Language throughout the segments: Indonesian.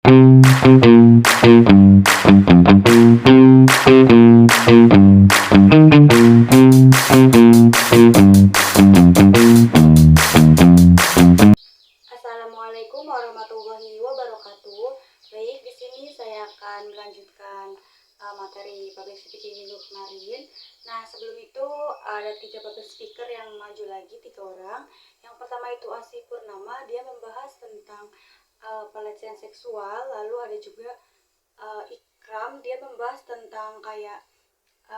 Assalamualaikum warahmatullahi wabarakatuh. Baik, di sini saya akan melanjutkan materi public speaking minggu kemarin. Nah, sebelum itu ada 3 public speaker yang maju lagi, 3 orang. Yang pertama itu Asih Purnama, dia membahas tentang pelecehan seksual. Lalu ada juga Ikram, dia membahas tentang kayak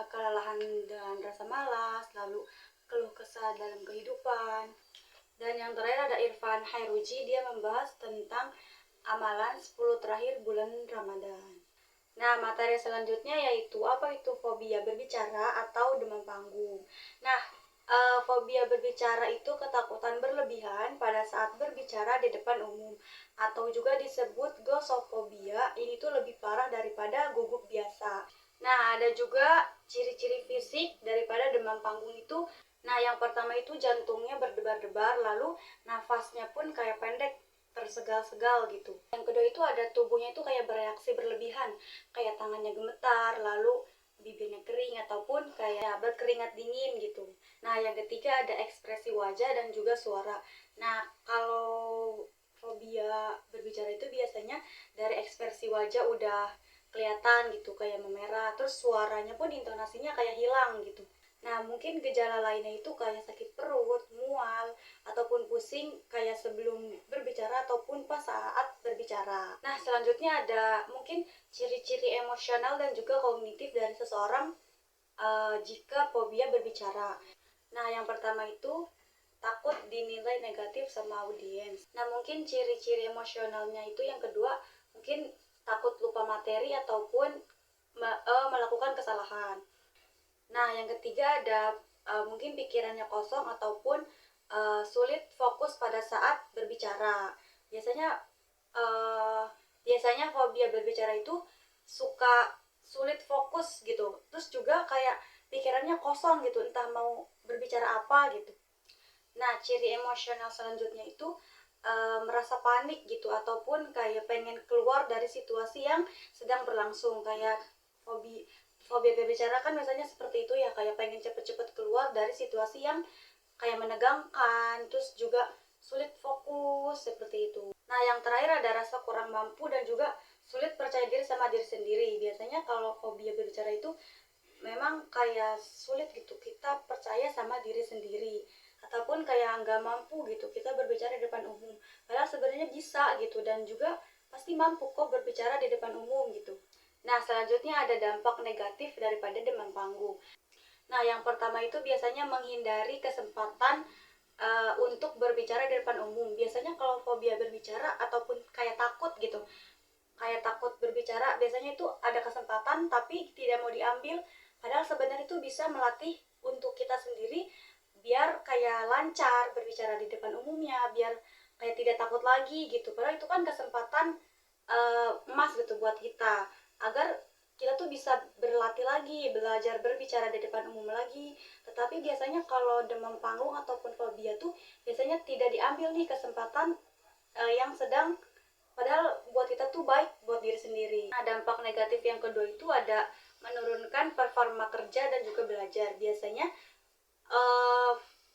kelelahan dan rasa malas, lalu keluh kesah dalam kehidupan. Dan yang terakhir ada Irfan Hairuji, dia membahas tentang amalan 10 terakhir bulan Ramadan. Nah, materi selanjutnya yaitu apa itu fobia berbicara atau demam panggung. Nah, fobia berbicara itu ketakutan berlebihan pada saat berbicara di depan umum atau juga disebut glosofobia. Ini tuh lebih parah daripada gugup biasa. Nah, ada juga ciri-ciri fisik daripada demam panggung itu. Nah, yang pertama itu jantungnya berdebar-debar, lalu nafasnya pun kayak pendek, tersegal-segal gitu. Yang kedua itu ada tubuhnya itu kayak bereaksi berlebihan, kayak tangannya gemetar, lalu bibirnya kering ataupun kayak berkeringat dingin gitu. Nah, yang ketiga ada ekspresi wajah dan juga suara. Nah, kalau fobia berbicara itu biasanya dari ekspresi wajah udah kelihatan gitu, kayak memerah, terus suaranya pun intonasinya kayak hilang gitu. Nah, mungkin gejala lainnya itu kayak sakit perut, mual, ataupun pusing kayak sebelum berbicara ataupun pas saat berbicara. Nah, selanjutnya ada mungkin ciri-ciri emosional dan juga kognitif dari seseorang jika fobia berbicara. Nah, yang pertama itu takut dinilai negatif sama audiens. Nah, mungkin ciri-ciri emosionalnya itu yang kedua mungkin takut lupa materi ataupun melakukan kesalahan. Nah, yang ketiga ada mungkin pikirannya kosong ataupun sulit fokus pada saat berbicara. Biasanya biasanya fobia berbicara itu suka sulit fokus gitu. Terus juga kayak pikirannya kosong gitu, entah mau berbicara apa gitu. Nah, ciri emosional selanjutnya itu merasa panik gitu ataupun kayak pengen keluar dari situasi yang sedang berlangsung, kayak fobia berbicara kan biasanya seperti itu ya, kayak pengen cepet-cepet keluar dari situasi yang kayak menegangkan, terus juga sulit fokus seperti itu. Nah, yang terakhir ada rasa kurang mampu dan juga sulit percaya diri sama diri sendiri. Biasanya kalau fobia berbicara itu memang kayak sulit gitu kita percaya sama diri sendiri, ataupun kayak nggak mampu gitu kita berbicara di depan umum. Padahal sebenarnya bisa gitu, dan juga pasti mampu kok berbicara di depan umum gitu. Nah, selanjutnya ada dampak negatif daripada demam panggung. Nah, yang pertama itu biasanya menghindari kesempatan untuk berbicara di depan umum. Biasanya kalau fobia berbicara ataupun kayak takut gitu, kayak takut berbicara, biasanya itu ada kesempatan tapi tidak mau diambil. Padahal sebenarnya itu bisa melatih untuk kita sendiri biar kayak lancar berbicara di depan umumnya, biar kayak tidak takut lagi gitu. Padahal itu kan kesempatan emas gitu buat kita, agar kita tuh bisa berlatih lagi, belajar berbicara di depan umum lagi. Tetapi biasanya kalau demam panggung ataupun fobia tuh biasanya tidak diambil nih kesempatan yang sedang, padahal buat kita tuh baik buat diri sendiri. Nah, dampak negatif yang kedua itu ada menurunkan performa kerja dan juga belajar. Biasanya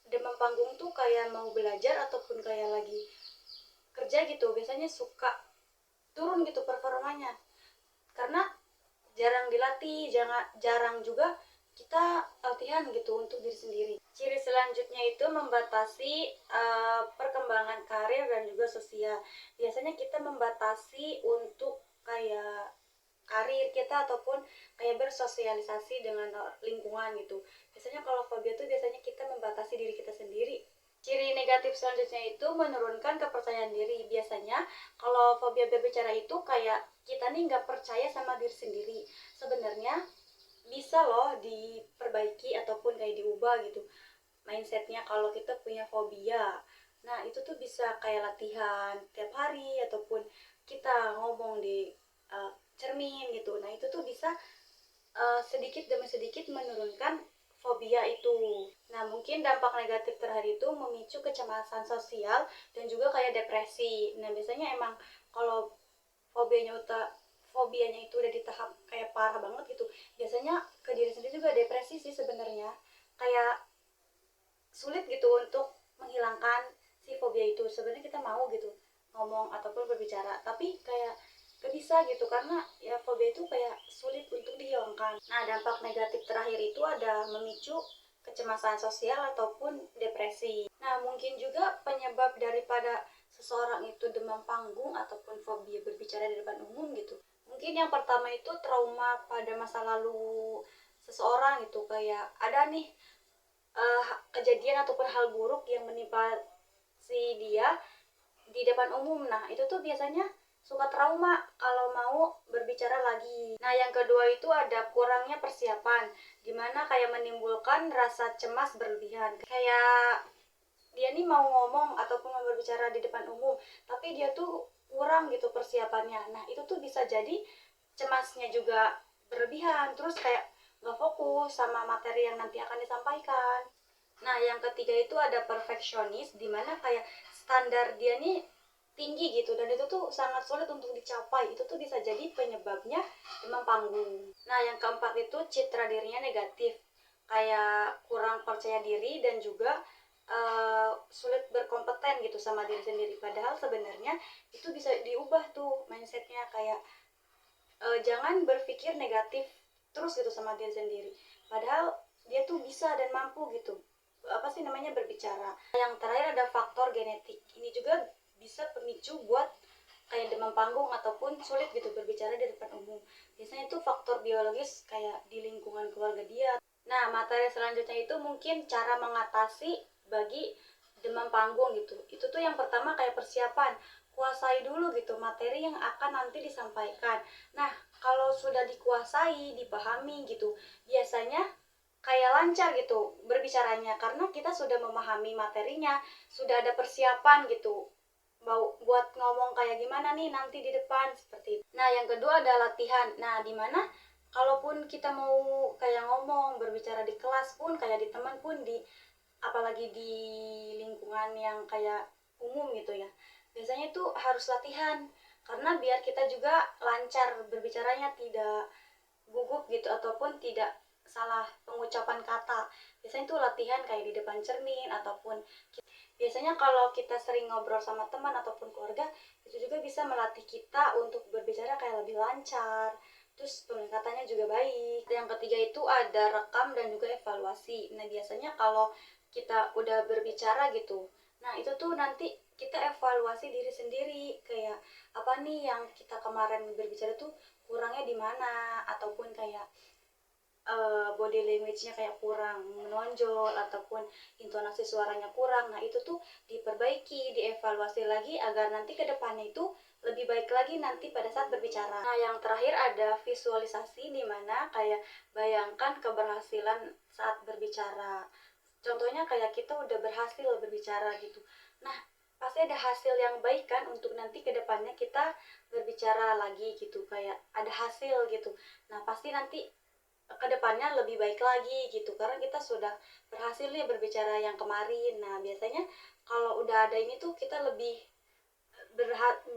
demam panggung tuh kayak mau belajar ataupun kayak lagi kerja gitu, biasanya suka turun gitu performanya, karena jarang dilatih, jarang juga kita latihan gitu untuk diri sendiri. Ciri selanjutnya itu membatasi perkembangan karir dan juga sosial. Biasanya kita membatasi untuk kayak karir kita ataupun kayak bersosialisasi dengan lingkungan gitu. Biasanya kalau fobia itu biasanya kita membatasi diri kita sendiri. Ciri negatif selanjutnya itu menurunkan kepercayaan diri. Biasanya kalau fobia berbicara itu kayak kita nih nggak percaya sama diri sendiri. Sebenarnya bisa loh diperbaiki ataupun kayak diubah gitu mindsetnya kalau kita punya fobia. Nah, itu tuh bisa kayak latihan tiap hari ataupun kita ngomong di cermin gitu. Nah, itu tuh bisa sedikit demi sedikit menurunkan fobia itu. Nah, mungkin dampak negatif terakhir itu memicu kecemasan sosial dan juga kayak depresi. Nah, biasanya emang kalau fobianya fobianya itu udah di tahap kayak parah banget gitu, biasanya ke diri sendiri juga depresi sih sebenarnya, kayak sulit gitu untuk menghilangkan si fobia itu. Sebenarnya kita mau gitu ngomong ataupun berbicara, tapi kayak gak bisa gitu karena ya fobia itu kayak sulit untuk dihilangkan. Nah, dampak negatif terakhir itu ada memicu kecemasan sosial ataupun depresi. Nah, mungkin juga penyebab daripada seseorang itu demam panggung ataupun fobia berbicara di depan umum gitu. Mungkin yang pertama itu trauma pada masa lalu seseorang gitu, kayak ada nih kejadian ataupun hal buruk yang menimpa si dia di depan umum. Nah, itu tuh biasanya suka trauma kalau mau berbicara lagi. Nah, yang kedua itu ada kurangnya persiapan, dimana kayak menimbulkan rasa cemas berlebihan. Kayak dia nih mau ngomong ataupun mau berbicara di depan umum, tapi dia tuh kurang gitu persiapannya. Nah, itu tuh bisa jadi cemasnya juga berlebihan, terus kayak nggak fokus sama materi yang nanti akan disampaikan. Nah, yang ketiga itu ada perfeksionis, dimana kayak standar dia nih tinggi gitu, dan itu tuh sangat sulit untuk dicapai. Itu tuh bisa jadi penyebabnya demam panggung. Nah, yang keempat itu citra dirinya negatif, kayak kurang percaya diri dan juga sulit berkompeten gitu sama diri sendiri. Padahal sebenarnya itu bisa diubah tuh mindsetnya, kayak jangan berpikir negatif terus gitu sama diri sendiri, padahal dia tuh bisa dan mampu gitu apa sih namanya berbicara. Yang terakhir ada faktor genetik, ini juga bisa pemicu buat kayak demam panggung ataupun sulit gitu berbicara di depan umum. Biasanya itu faktor biologis kayak di lingkungan keluarga dia. Nah, materi selanjutnya itu mungkin cara mengatasi bagi demam panggung gitu. Itu tuh yang pertama kayak persiapan, kuasai dulu gitu materi yang akan nanti disampaikan. Nah, kalau sudah dikuasai, dipahami gitu, biasanya kayak lancar gitu berbicaranya karena kita sudah memahami materinya, sudah ada persiapan gitu. Mau buat ngomong kayak gimana nih nanti di depan seperti itu. Nah, yang kedua ada latihan. Nah, dimana kalaupun kita mau kayak ngomong, berbicara di kelas pun, kayak di teman pun, di apalagi di lingkungan yang kayak umum gitu ya, biasanya itu harus latihan karena biar kita juga lancar berbicaranya, tidak gugup gitu ataupun tidak salah pengucapan kata. Biasanya itu latihan kayak di depan cermin ataupun biasanya kalau kita sering ngobrol sama teman ataupun keluarga, itu juga bisa melatih kita untuk berbicara kayak lebih lancar, terus pendekatannya juga baik. Yang ketiga itu ada rekam dan juga evaluasi. Nah, biasanya kalau kita udah berbicara gitu, nah itu tuh nanti kita evaluasi diri sendiri, kayak apa nih yang kita kemarin berbicara tuh kurangnya di mana, ataupun kayak body language-nya kayak kurang menonjol ataupun intonasi suaranya kurang. Nah, itu tuh diperbaiki, dievaluasi lagi agar nanti ke depannya itu lebih baik lagi nanti pada saat berbicara. Nah, yang terakhir ada visualisasi, di mana kayak bayangkan keberhasilan saat berbicara. Contohnya kayak kita udah berhasil berbicara gitu. Nah, pasti ada hasil yang baik kan untuk nanti ke depannya kita berbicara lagi gitu, kayak ada hasil gitu. Nah, pasti nanti kedepannya lebih baik lagi gitu karena kita sudah berhasil nih berbicara yang kemarin. Nah, biasanya kalau udah ada ini tuh kita lebih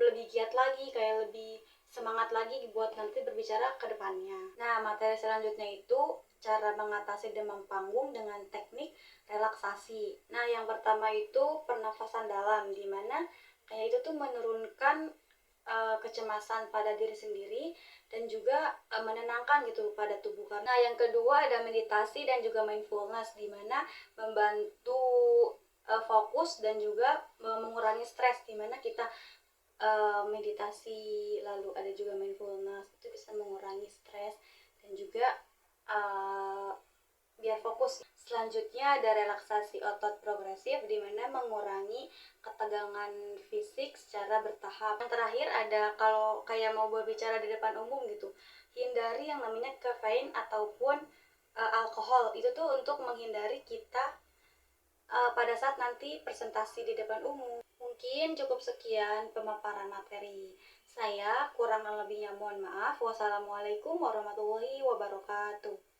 lebih giat lagi, kayak lebih semangat lagi buat nanti berbicara ke depannya. Nah, materi selanjutnya itu cara mengatasi demam panggung dengan teknik relaksasi. Nah, yang pertama itu pernafasan dalam, di mana kayak itu tuh menurunkan kecemasan pada diri sendiri dan juga menenangkan gitu pada tubuh. Karena yang kedua ada meditasi dan juga mindfulness, di mana membantu fokus dan juga mengurangi stres, di mana kita meditasi lalu ada juga mindfulness, itu bisa mengurangi stres dan juga uh, biar fokus. Selanjutnya ada relaksasi otot progresif, di mana mengurangi ketegangan fisik secara bertahap. Yang terakhir ada kalau kayak mau berbicara di depan umum gitu, hindari yang namanya kafein ataupun alkohol. Itu tuh untuk menghindari kita pada saat nanti presentasi di depan umum. Mungkin cukup sekian pemaparan materi saya, kurang lebihnya mohon maaf. Wassalamualaikum warahmatullahi wabarakatuh.